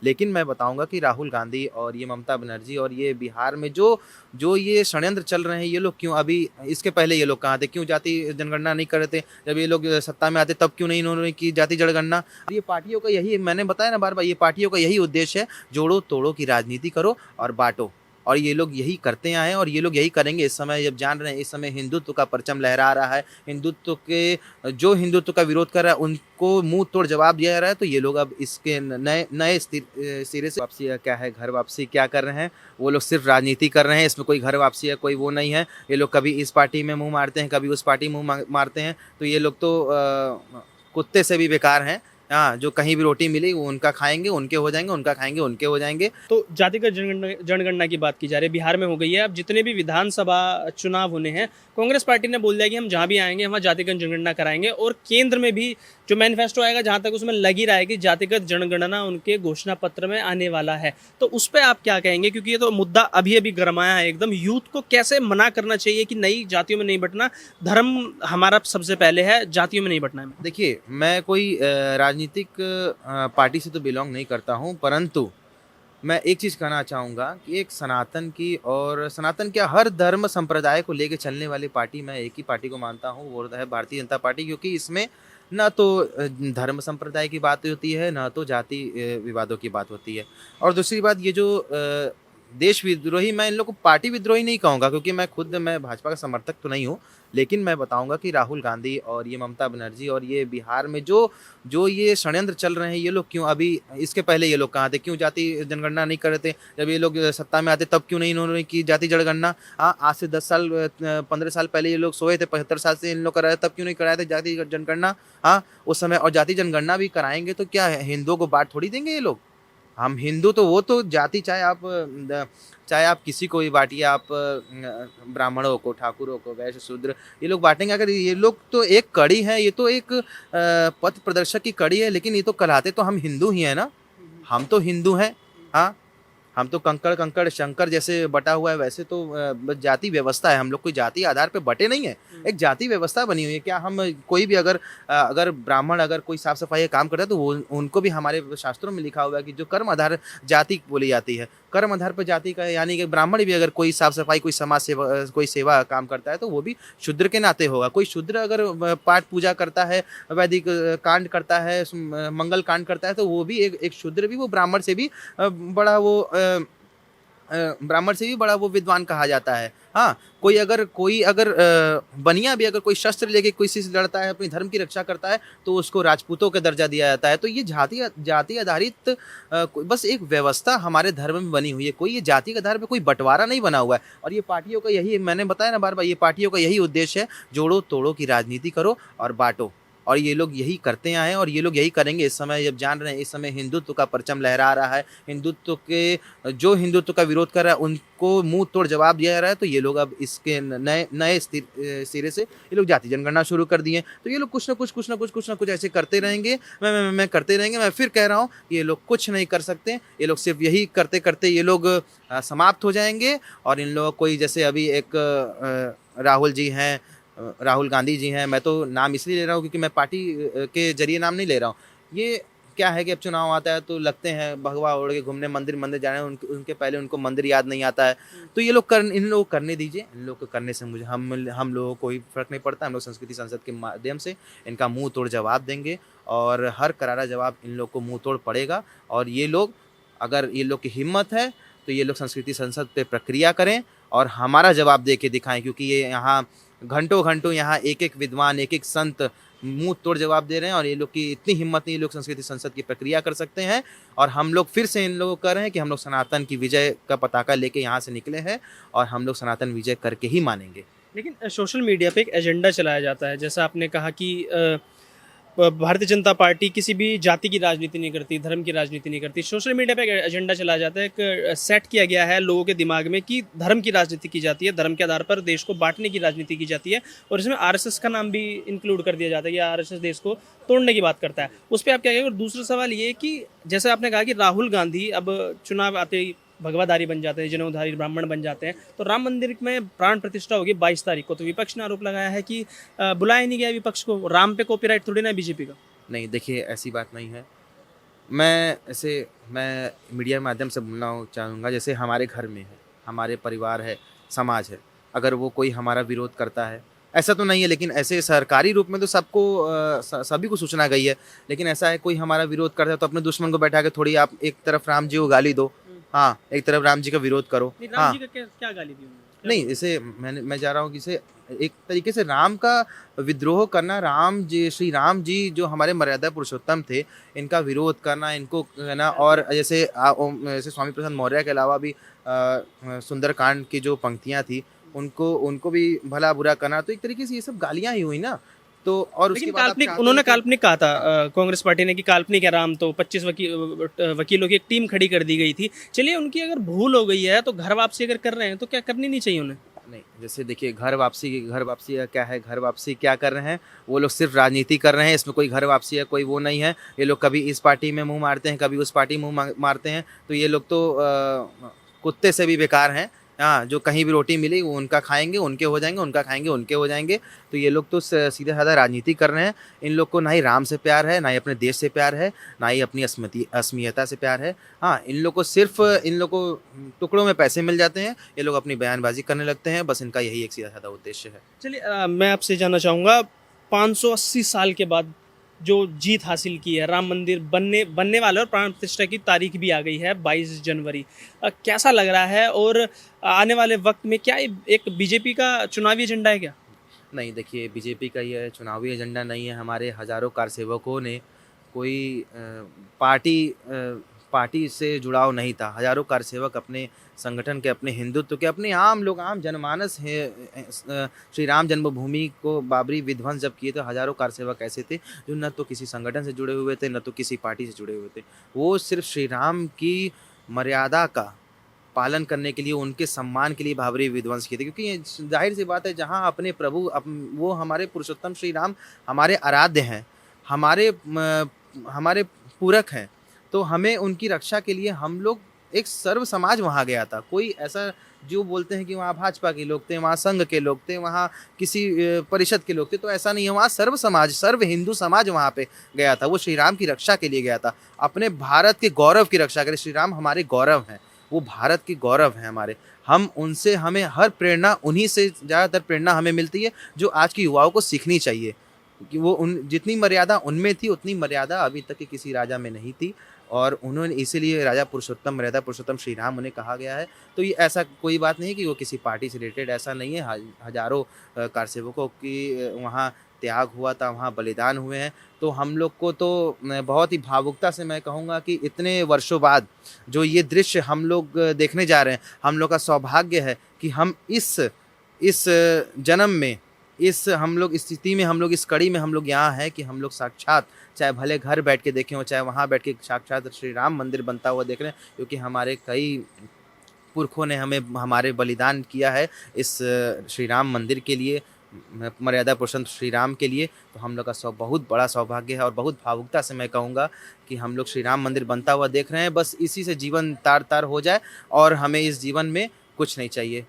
लेकिन मैं बताऊँगा कि राहुल गांधी और ये ममता बनर्जी और ये बिहार में जो जो ये षड्यंत्र चल रहे हैं, ये लोग क्यों अभी इसके पहले ये लोग कहाँ थे? क्यों जाति जनगणना नहीं कर रहे थे? जब ये लोग सत्ता में आते तब क्यों नहीं इन्होंने की जाति जनगणना? ये पार्टियों का यही मैंने बताया ना बार-बार, ये पार्टियों का यही उद्देश्य है, जोड़ो-तोड़ो की राजनीति करो और बाँटो। और ये लोग यही करते आए हैं और ये लोग यही करेंगे। इस समय जब जान रहे हैं, इस समय हिंदुत्व का परचम लहरा रहा है, हिंदुत्व के जो हिंदुत्व का विरोध कर रहा है उनको मुँह तोड़ जवाब दिया जा रहा है, तो ये लोग अब इसके नए नए सिरे से वापसी क्या है, घर वापसी क्या कर रहे हैं, वो लोग सिर्फ राजनीति कर रहे हैं। इसमें कोई घर वापसी है, कोई वो नहीं है। ये लोग कभी इस पार्टी में मुँह मारते हैं, कभी उस पार्टी में मुँह मारते हैं। तो ये लोग तो कुत्ते से भी बेकार हैं। हाँ, जो कहीं भी रोटी मिली वो उनका खाएँगे, उनके हो जाएँगे, उनका खाएँगे, उनके हो जाएँगे। तो जातिगत जनगणना की बात की जा रही है, बिहार में हो गई है। अब जितने भी विधानसभा चुनाव होने हैं, कांग्रेस पार्टी ने बोल दिया कि हम जहाँ भी आएंगे वहाँ जातिगत जनगणना कराएंगे, और केंद्र में भी जो मैनिफेस्टो आएगा, जहाँ तक उसमें लगी रहा है कि जातिगत जनगणना उनके घोषणा पत्र में आने वाला है। तो उस पर आप क्या कहेंगे, क्योंकि ये तो मुद्दा अभी अभी गरमाया है एकदम। यूथ को कैसे मना करना चाहिए कि नई जातियों में नहीं बंटना, धर्म हमारा सबसे पहले है, जातियों में नहीं बंटना है? देखिए, मैं कोई राजनीतिक पार्टी से तो बिलॉन्ग नहीं करता हूँ, परंतु मैं एक चीज़ कहना चाहूँगा कि एक सनातन की और सनातन क्या हर धर्म संप्रदाय को लेके चलने वाली पार्टी, मैं एक ही पार्टी को मानता हूँ, वो है भारतीय जनता पार्टी। क्योंकि इसमें ना तो धर्म संप्रदाय की बात होती है, ना तो जाति विवादों की बात होती है। और दूसरी बात, ये जो देश विद्रोही, मैं इन लोग को पार्टी विद्रोही नहीं कहूँगा, क्योंकि मैं भाजपा का समर्थक तो नहीं हूँ। लेकिन मैं बताऊँगा कि राहुल गांधी और ये ममता बनर्जी और ये बिहार में जो जो ये षड्यंत्र चल रहे हैं, ये लोग क्यों अभी इसके पहले ये लोग कहाँ थे? क्यों जाति जनगणना नहीं कर रहे थे? जब ये लोग सत्ता में आते तब क्यों नहीं इन्होंने की जाति जनगणना? हाँ, आज से 10 साल 15 साल पहले ये लोग सोए थे, 75 साल से इन लोग कराए, तब क्यों नहीं कराए थे जाति जनगणना? हाँ, उस समय। और जाति जनगणना भी कराएँगे तो क्या है, हिंदुओं को बाँट थोड़ी देंगे ये लोग? हम हिंदू तो वो तो जाति, चाहे आप किसी को भी बांटिए, आप ब्राह्मणों को, ठाकुरों को, वैश्य शूद्र, ये लोग बांटेंगे। अगर ये लोग तो एक कड़ी है, ये तो एक पथ प्रदर्शक की कड़ी है, लेकिन ये तो कहलाते तो हम हिंदू ही है ना। हम तो हिंदू हैं। हाँ, हम तो कंकड़ कंकड़ शंकर जैसे बटा हुआ है, वैसे तो बस जाति व्यवस्था है। हम लोग कोई जाति आधार पे बटे नहीं है, एक जाति व्यवस्था बनी हुई है। क्या हम कोई भी अगर ब्राह्मण अगर कोई साफ सफाई का काम करता है, तो वो उनको भी हमारे शास्त्रों में लिखा हुआ है कि जो कर्म आधार जाति बोली जाती है, कर्म आधार पर जाति का, यानी कि ब्राह्मण भी अगर कोई साफ सफाई, कोई समाज सेवा, कोई सेवा का काम करता है, तो वो भी शूद्र के नाते होगा। कोई शूद्र अगर पाठ पूजा करता है, वैदिक कांड करता है, मंगल कांड करता है, तो वो भी एक शूद्र भी वो ब्राह्मण से भी बड़ा वो ब्राह्मण से भी बड़ा वो विद्वान कहा जाता है। हाँ, कोई अगर बनिया भी अगर कोई शस्त्र लेके किसी से लड़ता है, अपने धर्म की रक्षा करता है, तो उसको राजपूतों का दर्जा दिया जाता है। तो ये जाति आधारित बस एक व्यवस्था हमारे धर्म में बनी हुई है। कोई ये जाति के आधार पे कोई बंटवारा नहीं बना हुआ है। और ये पार्टियों का यही, मैंने बताया ना बार-बार, ये पार्टियों का यही उद्देश्य है, जोड़ो-तोड़ो की राजनीति करो और बाँटो। और ये लोग यही करते आए हैं और ये लोग यही करेंगे। इस समय जब जान रहे हैं, इस समय हिंदुत्व का परचम लहरा रहा है, हिंदुत्व के जो हिंदुत्व का विरोध कर रहा है उनको मुँह तोड़ जवाब दिया जा रहा है, तो ये लोग अब इसके नए नए सिरे से ये लोग जाति जनगणना शुरू कर दिए हैं। तो ये लोग कुछ ना कुछ ऐसे करते रहेंगे। मैं करते रहेंगे। मैं फिर कह रहा हूँ, ये लोग कुछ नहीं कर सकते। ये लोग सिर्फ यही करते-करते ये लोग समाप्त हो जाएँगे। और इन लोगों को जैसे अभी एक राहुल जी हैं, राहुल गांधी जी हैं। मैं तो नाम इसलिए ले रहा हूँ क्योंकि मैं पार्टी के जरिए नाम नहीं ले रहा हूँ। ये क्या है कि अब चुनाव आता है तो लगते हैं भगवा ओढ़ के घूमने, मंदिर मंदिर जाने, उनके पहले उनको मंदिर याद नहीं आता है। तो ये लोग इन लोगों को करने दीजिए। इन लोगों को करने से मुझे हम लोगों को कोई फर्क नहीं पड़ता। हम लोग संस्कृति संसद के माध्यम से इनका मुंह तोड़ जवाब देंगे और हर करारा जवाब इन लोग को मुंह तोड़ पड़ेगा। और ये लोग, अगर ये लोग की हिम्मत है, तो ये लोग संस्कृति संसद पे प्रक्रिया करें और हमारा जवाब दे के दिखाएं। क्योंकि ये यहाँ घंटों घंटों यहाँ एक विद्वान, एक संत मुंह तोड़ जवाब दे रहे हैं और ये लोग की इतनी हिम्मत नहीं, ये लोग संस्कृति संसद की प्रक्रिया कर सकते हैं। और हम लोग फिर से इन लोगों को कह रहे हैं कि हम लोग सनातन की विजय का पताका लेके यहाँ से निकले हैं और हम लोग सनातन विजय करके ही मानेंगे। लेकिन सोशल मीडिया पे एक एजेंडा चलाया जाता है, जैसा आपने कहा कि भारतीय जनता पार्टी किसी भी जाति की राजनीति नहीं करती, धर्म की राजनीति नहीं करती। सोशल मीडिया पे एक एजेंडा चलाया जाता है, एक सेट किया गया है लोगों के दिमाग में कि धर्म की राजनीति की जाती है, धर्म के आधार पर देश को बांटने की राजनीति की जाती है, और इसमें आरएसएस का नाम भी इंक्लूड कर दिया जाता है कि आरएसएस देश को तोड़ने की बात करता है। उस पर आप क्या कहेंगे? और दूसरा सवाल ये कि जैसे आपने कहा कि राहुल गांधी अब चुनाव आते ही भगवाधारी बन जाते हैं, जनेऊधारी ब्राह्मण बन जाते हैं, तो राम मंदिर में प्राण प्रतिष्ठा होगी 22 तारीख को। तो विपक्ष ने आरोप लगाया है कि बुलाया नहीं गया विपक्ष को। राम पे कॉपीराइट थोड़ी ना बीजेपी का। नहीं, देखिए ऐसी बात नहीं है। मैं मीडिया के माध्यम से बोलना चाहूँगा, जैसे हमारे घर में है, हमारे परिवार है, समाज है, अगर वो कोई हमारा विरोध करता है, ऐसा तो नहीं है लेकिन ऐसे सरकारी रूप में तो सबको सभी को सूचना गई है, लेकिन ऐसा है कोई हमारा विरोध करता है तो अपने दुश्मन को बैठा के थोड़ी आप एक तरफ राम जी को गाली दो, हाँ, एक तरफ राम जी का विरोध करो, नहीं, राम हाँ, जी का क्या गाली दी उन्होंने? क्या नहीं, बोला? जैसे मैं जा रहा हूँ कि इसे एक तरीके से राम का विद्रोह करना, राम जी, श्री राम जी जो हमारे मर्यादा पुरुषोत्तम थे, इनका विरोध करना, इनको कहना, और जैसे जैसे स्वामी प्रसाद मौर्य के अलावा भी सुंदरकांड की जो पंक्तियाँ थी, उनको उनको भी भला बुरा करना, तो एक तरीके से ये सब गालियाँ ही हुई ना। तो और उसके लेकिन बाद आप काल्पनिक, चाहते उन्होंने हैं कि काल्पनिक कहा था, हाँ, कांग्रेस पार्टी ने, कि काल्पनिक है राम, तो 25 वकीलों की एक टीम खड़ी कर दी गई थी। चलिए, उनकी अगर भूल हो गई है तो घर वापसी अगर कर रहे हैं तो क्या करनी नहीं चाहिए उन्हें? नहीं, जैसे देखिए घर वापसी का क्या है, घर वापसी क्या कर रहे हैं, वो लोग सिर्फ राजनीति कर रहे हैं, इसमें कोई घर वापसी है, कोई वो नहीं है। ये लोग कभी इस पार्टी में मुंह मारते हैं, कभी उस पार्टी में मुंह मारते हैं, तो ये लोग तो कुत्ते से भी बेकार हैं। हाँ, जो कहीं भी रोटी मिली वो उनका खाएंगे, उनके हो जाएंगे, उनका खाएंगे, उनके हो जाएंगे। तो ये लोग तो सीधा साधा राजनीति कर रहे हैं। इन लोग को ना ही राम से प्यार है, ना ही अपने देश से प्यार है, ना ही अपनी अस्मियता से प्यार है। हाँ, इन लोग को सिर्फ इन लोग को टुकड़ों में पैसे मिल जाते हैं, ये लोग अपनी बयानबाजी करने लगते हैं, बस इनका यही एक सीधा साधा उद्देश्य है। चलिए, मैं आपसे जानना चाहूँगा, 580 साल के बाद जो जीत हासिल की है, राम मंदिर बनने बनने वाला है और प्राण प्रतिष्ठा की तारीख भी आ गई है 22 जनवरी। कैसा लग रहा है, और आने वाले वक्त में क्या ये एक बीजेपी का चुनावी एजेंडा है क्या? नहीं, देखिए, बीजेपी का ये चुनावी एजेंडा नहीं है। हमारे हज़ारों कारसेवकों ने कोई पार्टी से जुड़ाव नहीं था। हज़ारों कारसेवक अपने संगठन के, अपने हिंदुत्व के, अपने आम लोग, आम जनमानस है, श्री राम जन्मभूमि को बाबरी विध्वंस जब किए तो हज़ारों कारसेवक ऐसे थे जो न तो किसी संगठन से जुड़े हुए थे, न तो किसी पार्टी से जुड़े हुए थे। वो सिर्फ श्री राम की मर्यादा का पालन करने के लिए, उनके सम्मान के लिए बाबरी विध्वंस किए थे, क्योंकि ये ज़ाहिर सी बात है, जहाँ अपने प्रभु वो हमारे पुरुषोत्तम श्री राम हमारे आराध्य हैं, हमारे पूरक हैं, तो हमें उनकी रक्षा के लिए हम लोग, एक सर्व समाज वहाँ गया था। कोई ऐसा जो बोलते हैं कि वहाँ भाजपा के लोग थे, वहाँ संघ के लोग थे, वहाँ किसी परिषद के लोग थे, तो ऐसा नहीं है। वहाँ सर्व समाज, सर्व हिंदू समाज वहाँ पे गया था। वो श्री राम की रक्षा के लिए गया था, अपने भारत के गौरव की रक्षा के लिए। श्री राम हमारे गौरव हैं, वो भारत के गौरव हैं हमारे। हम उनसे, हमें हर प्रेरणा, उन्हीं से ज़्यादातर प्रेरणा हमें मिलती है, जो आज के युवाओं को सीखनी चाहिए, कि वो उन जितनी मर्यादा उनमें थी, उतनी मर्यादा अभी तक के किसी राजा में नहीं थी, और उन्होंने इसीलिए राजा पुरुषोत्तम, मर्यादा पुरुषोत्तम श्री राम उन्हें कहा गया है। तो ये ऐसा कोई बात नहीं है कि वो किसी पार्टी से रिलेटेड, ऐसा नहीं है। हज़ारों कारसेवकों की वहाँ त्याग हुआ था, वहाँ बलिदान हुए हैं। तो हम लोग को तो बहुत ही भावुकता से मैं कहूँगा कि इतने वर्षों बाद जो ये दृश्य हम लोग देखने जा रहे हैं, हम लोग का सौभाग्य है कि हम इस जन्म में, इस स्थिति में, हम लोग इस कड़ी में हम लोग यहाँ हैं कि हम लोग साक्षात, चाहे भले घर बैठ के देखें हो, चाहे वहाँ बैठ के साक्षात श्री राम मंदिर बनता हुआ देख रहे हैं, क्योंकि हमारे कई पुरखों ने हमारे बलिदान किया है इस श्री राम मंदिर के लिए, मर्यादा पुरुषोत्तम श्री राम के लिए। तो हम लोग का बहुत बड़ा सौभाग्य है, और बहुत भावुकता से मैं कहूँगा कि हम लोग श्री राम मंदिर बनता हुआ देख रहे हैं। बस इसी से जीवन तार तार हो जाए, और हमें इस जीवन में कुछ नहीं चाहिए।